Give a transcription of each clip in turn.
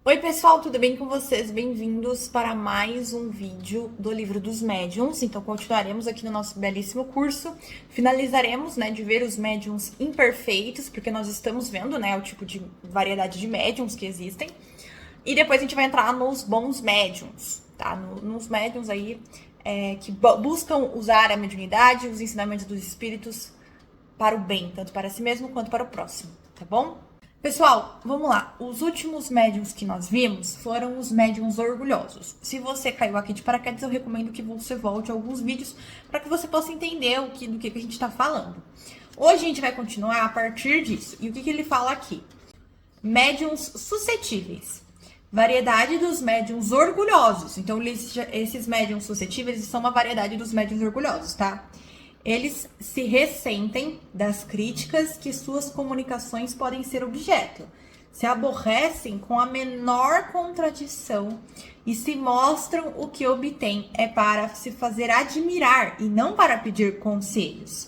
Oi pessoal, tudo bem com vocês? Bem-vindos para mais um vídeo do Livro dos Médiuns. Então continuaremos aqui no nosso belíssimo curso. Finalizaremos, de ver os médiuns imperfeitos, porque nós estamos vendo, o tipo de variedade de médiuns que existem. E depois a gente vai entrar nos bons médiuns, tá? Nos médiuns aí que buscam usar a mediunidade, os ensinamentos dos espíritos para o bem, tanto para si mesmo quanto para o próximo, tá bom? Pessoal, vamos lá. Os últimos médiuns que nós vimos foram os médiuns orgulhosos. Se você caiu aqui de paraquedas, eu recomendo que você volte a alguns vídeos para que você possa entender do que a gente está falando. Hoje a gente vai continuar a partir disso. E o que ele fala aqui? Médiuns suscetíveis. Variedade dos médiuns orgulhosos. Então, esses médiuns suscetíveis são uma variedade dos médiuns orgulhosos, tá? Eles se ressentem das críticas que suas comunicações podem ser objeto, se aborrecem com a menor contradição e se mostram o que obtêm é para se fazer admirar e não para pedir conselhos.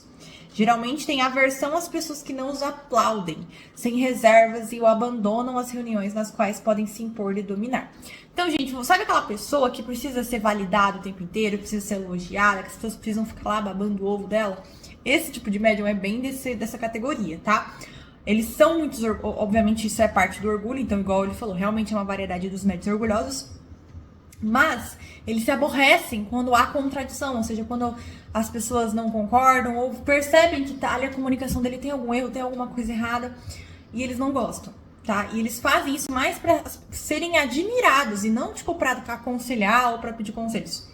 Geralmente tem aversão às pessoas que não os aplaudem, sem reservas e o abandonam às reuniões nas quais podem se impor e dominar. Então, gente, sabe aquela pessoa que precisa ser validada o tempo inteiro, precisa ser elogiada, que as pessoas precisam ficar lá babando o ovo dela? Esse tipo de médium é bem dessa categoria, tá? Eles são muitos, obviamente isso é parte do orgulho, então igual ele falou, realmente é uma variedade dos médiuns orgulhosos, mas eles se aborrecem quando há contradição, ou seja, quando as pessoas não concordam ou percebem que ali a comunicação dele tem algum erro, tem alguma coisa errada e eles não gostam, tá? E eles fazem isso mais para serem admirados e não, para aconselhar ou para pedir conselhos.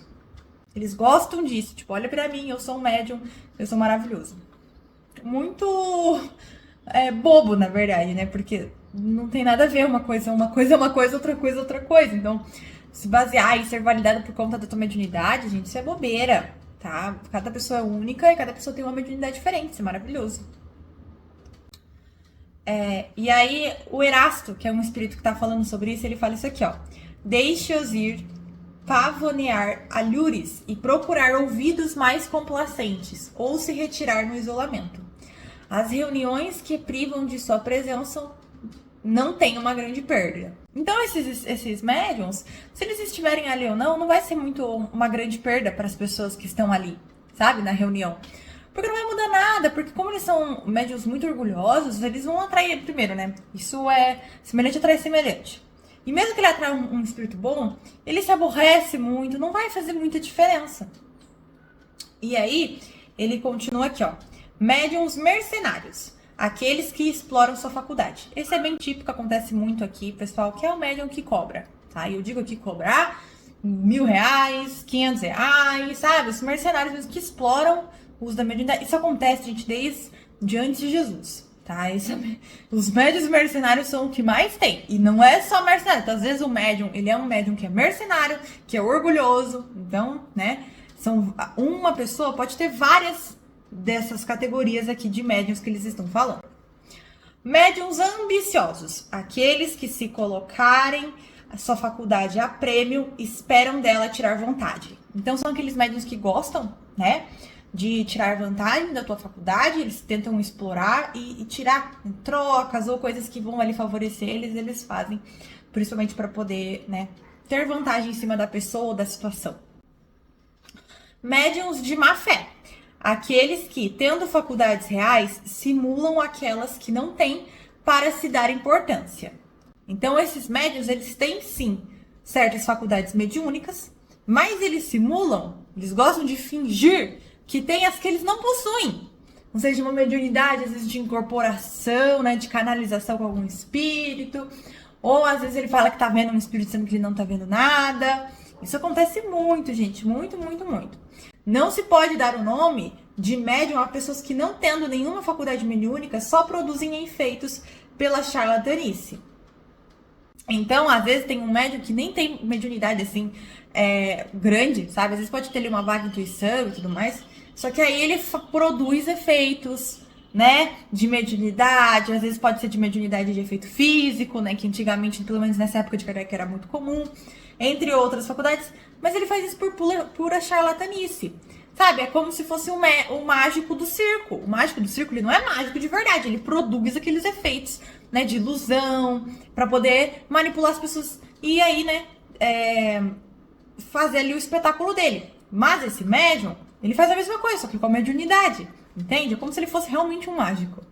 Eles gostam disso, olha pra mim, eu sou um médium, eu sou maravilhoso. Muito bobo, na verdade, né? Porque não tem nada a ver, uma coisa é uma coisa, outra coisa é outra coisa. Então, se basear e ser validado por conta da tua mediunidade, gente, isso é bobeira, tá? Cada pessoa é única e cada pessoa tem uma mediunidade diferente, isso é maravilhoso. E aí, o Erasto, que é um espírito que tá falando sobre isso, ele fala isso aqui, ó. Deixe-os ir pavonear alhures e procurar ouvidos mais complacentes ou se retirar no isolamento. As reuniões que privam de sua presença não tem uma grande perda. Então, esses médiums, se eles estiverem ali ou não vai ser muito uma grande perda para as pessoas que estão ali, sabe, na reunião. Porque não vai mudar nada, porque como eles são médiums muito orgulhosos, eles vão atrair primeiro, né? Isso é semelhante atrai semelhante. E mesmo que ele atraia um espírito bom, ele se aborrece muito, não vai fazer muita diferença. E aí, ele continua aqui, ó. Médiums mercenários. Aqueles que exploram sua faculdade. Esse é bem típico, acontece muito aqui, pessoal, que é o médium que cobra, tá? E eu digo aqui cobrar R$1.000, R$500, sabe? Os mercenários mesmo que exploram o uso da mediunidade. Isso acontece, gente, desde antes de Jesus, tá? Os médiuns mercenários são o que mais tem. E não é só mercenário. Então, às vezes o médium, ele é um médium que é mercenário, que é orgulhoso. Então, uma pessoa pode ter várias dessas categorias aqui de médiuns que eles estão falando. Médiuns ambiciosos, aqueles que se colocarem a sua faculdade a prêmio, esperam dela tirar vantagem. Então são aqueles médiuns que gostam, de tirar vantagem da tua faculdade, eles tentam explorar e tirar trocas ou coisas que vão ali favorecer eles fazem, principalmente para poder, ter vantagem em cima da pessoa ou da situação. Médiuns de má fé. Aqueles que, tendo faculdades reais, simulam aquelas que não têm para se dar importância. Então, esses médiuns, eles têm, sim, certas faculdades mediúnicas, mas eles simulam, eles gostam de fingir que tem as que eles não possuem. Ou seja, uma mediunidade, às vezes, de incorporação, de canalização com algum espírito, ou às vezes ele fala que tá vendo um espírito, sendo que ele não tá vendo nada. Isso acontece muito, gente, muito, muito, muito. Não se pode dar o nome de médium a pessoas que, não tendo nenhuma faculdade mediúnica, só produzem efeitos pela charlatanice. Então, às vezes, tem um médium que nem tem mediunidade, assim, grande, sabe? Às vezes pode ter ali uma vaga intuição e tudo mais, só que aí ele produz efeitos, de mediunidade, às vezes pode ser de mediunidade de efeito físico, que antigamente, pelo menos nessa época de Kardec, era muito comum, entre outras faculdades, mas ele faz isso por pura charlatanice. Sabe? É como se fosse o mágico do circo. O mágico do circo, ele não é mágico de verdade. Ele produz aqueles efeitos, né? De ilusão, pra poder manipular as pessoas. E aí, né? Fazer ali o espetáculo dele. Mas esse médium, ele faz a mesma coisa, só que com a mediunidade. Entende? É como se ele fosse realmente um mágico.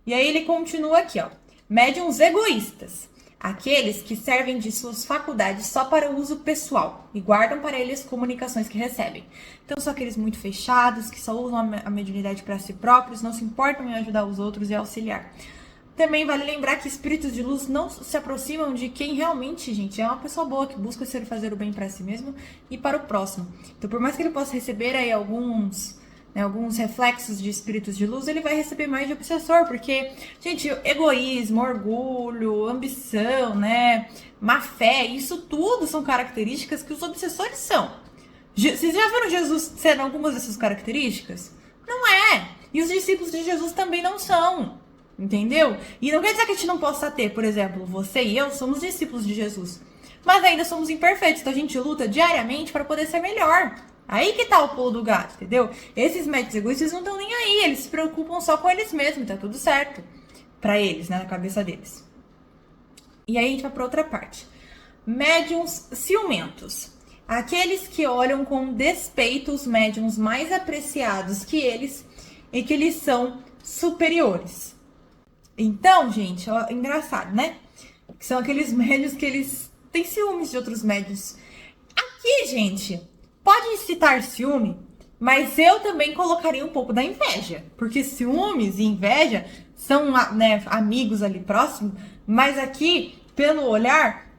E aí ele continua aqui, ó. Médiuns egoístas. Aqueles que servem de suas faculdades só para uso pessoal e guardam para eles as comunicações que recebem. Então, são aqueles muito fechados, que só usam a mediunidade para si próprios, não se importam em ajudar os outros e auxiliar. Também vale lembrar que espíritos de luz não se aproximam de quem realmente, gente, é uma pessoa boa, que busca fazer o bem para si mesmo e para o próximo. Então, por mais que ele possa receber aí alguns reflexos de espíritos de luz, ele vai receber mais de obsessor, porque, gente, egoísmo, orgulho, ambição, né, má fé, isso tudo são características que os obsessores são. Vocês já viram Jesus sendo algumas dessas características? Não é! E os discípulos de Jesus também não são, entendeu? E não quer dizer que a gente não possa ter, por exemplo, você e eu somos discípulos de Jesus, mas ainda somos imperfeitos, então a gente luta diariamente para poder ser melhor. Aí que tá o pulo do gato, entendeu? Esses médios egoístas não estão nem aí, eles se preocupam só com eles mesmos, tá tudo certo pra eles, né, na cabeça deles. E aí a gente vai pra outra parte. Médiuns ciumentos. Aqueles que olham com despeito os médiuns mais apreciados que eles e que eles são superiores. Então, gente, ó, engraçado, né? Que são aqueles médiuns que eles têm ciúmes de outros médiuns. Aqui, gente, pode citar ciúme, mas eu também colocaria um pouco da inveja. Porque ciúmes e inveja são, né, amigos ali próximos, mas aqui, pelo olhar,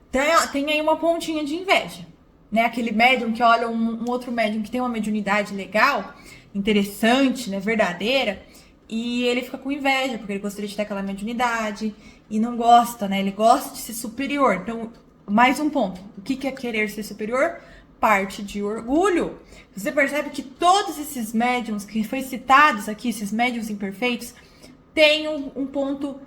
tem aí uma pontinha de inveja. Né? Aquele médium que olha um outro médium que tem uma mediunidade legal, interessante, né, verdadeira, e ele fica com inveja, porque ele gostaria de ter aquela mediunidade e não gosta, né? Ele gosta de ser superior. Então, mais um ponto. O que é querer ser superior? Parte de orgulho. Você percebe que todos esses médiums que foi citados aqui, esses médiums imperfeitos, têm um ponto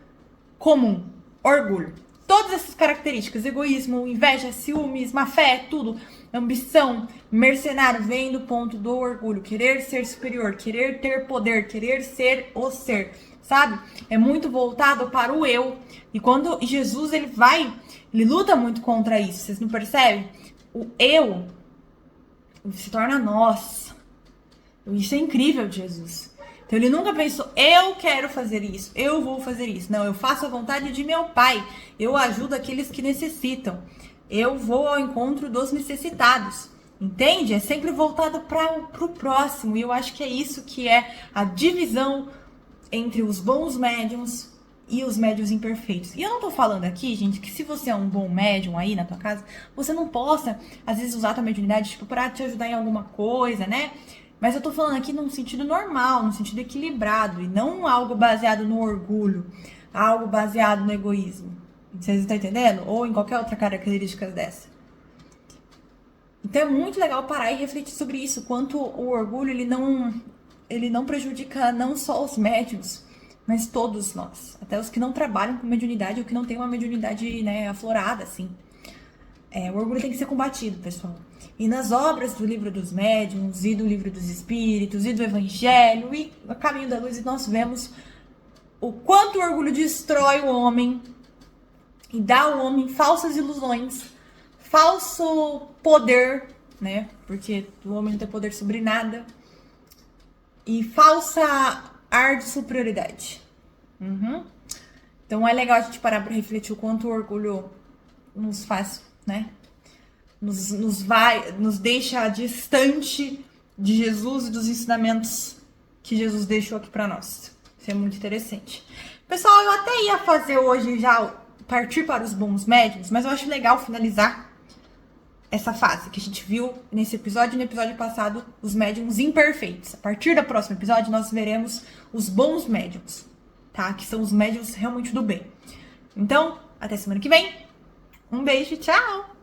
comum: orgulho. Todas essas características, egoísmo, inveja, ciúmes, má fé, tudo, ambição, mercenário, vem do ponto do orgulho, querer ser superior, querer ter poder, querer ser o ser, sabe? É muito voltado para o eu. E quando Jesus, ele luta muito contra isso, vocês não percebem? O eu se torna nós. Isso é incrível de Jesus. Então ele nunca pensou, eu quero fazer isso, eu vou fazer isso. Não, eu faço a vontade de meu Pai. Eu ajudo aqueles que necessitam. Eu vou ao encontro dos necessitados. Entende? É sempre voltado para o próximo. E eu acho que é isso que é a divisão entre os bons médiums e os médiuns imperfeitos. E eu não tô falando aqui, gente, que se você é um bom médium aí na tua casa, você não possa, às vezes, usar a tua mediunidade, tipo, pra te ajudar em alguma coisa, né? Mas eu tô falando aqui num sentido normal, num sentido equilibrado, e não algo baseado no orgulho, algo baseado no egoísmo. Vocês estão entendendo? Ou em qualquer outra característica dessa. Então é muito legal parar e refletir sobre isso, quanto o orgulho, ele não prejudica não só os médiuns, mas todos nós, até os que não trabalham com mediunidade ou que não têm uma mediunidade, né, aflorada, assim. O orgulho tem que ser combatido, pessoal. E nas obras do Livro dos Médiuns, e do Livro dos Espíritos, e do Evangelho, e no Caminho da Luz, nós vemos o quanto o orgulho destrói o homem e dá ao homem falsas ilusões, falso poder, né? Porque o homem não tem poder sobre nada. E falsa ar de superioridade. Então é legal a gente parar para refletir o quanto o orgulho nos faz, né? Nos deixa distante de Jesus e dos ensinamentos que Jesus deixou aqui para nós. Isso é muito interessante. Pessoal, eu até ia fazer hoje já partir para os bons médiuns, mas eu acho legal finalizar essa fase que a gente viu nesse episódio e no episódio passado, os médiuns imperfeitos. A partir do próximo episódio, nós veremos os bons médiuns, tá? Que são os médiuns realmente do bem. Então, até semana que vem. Um beijo, tchau!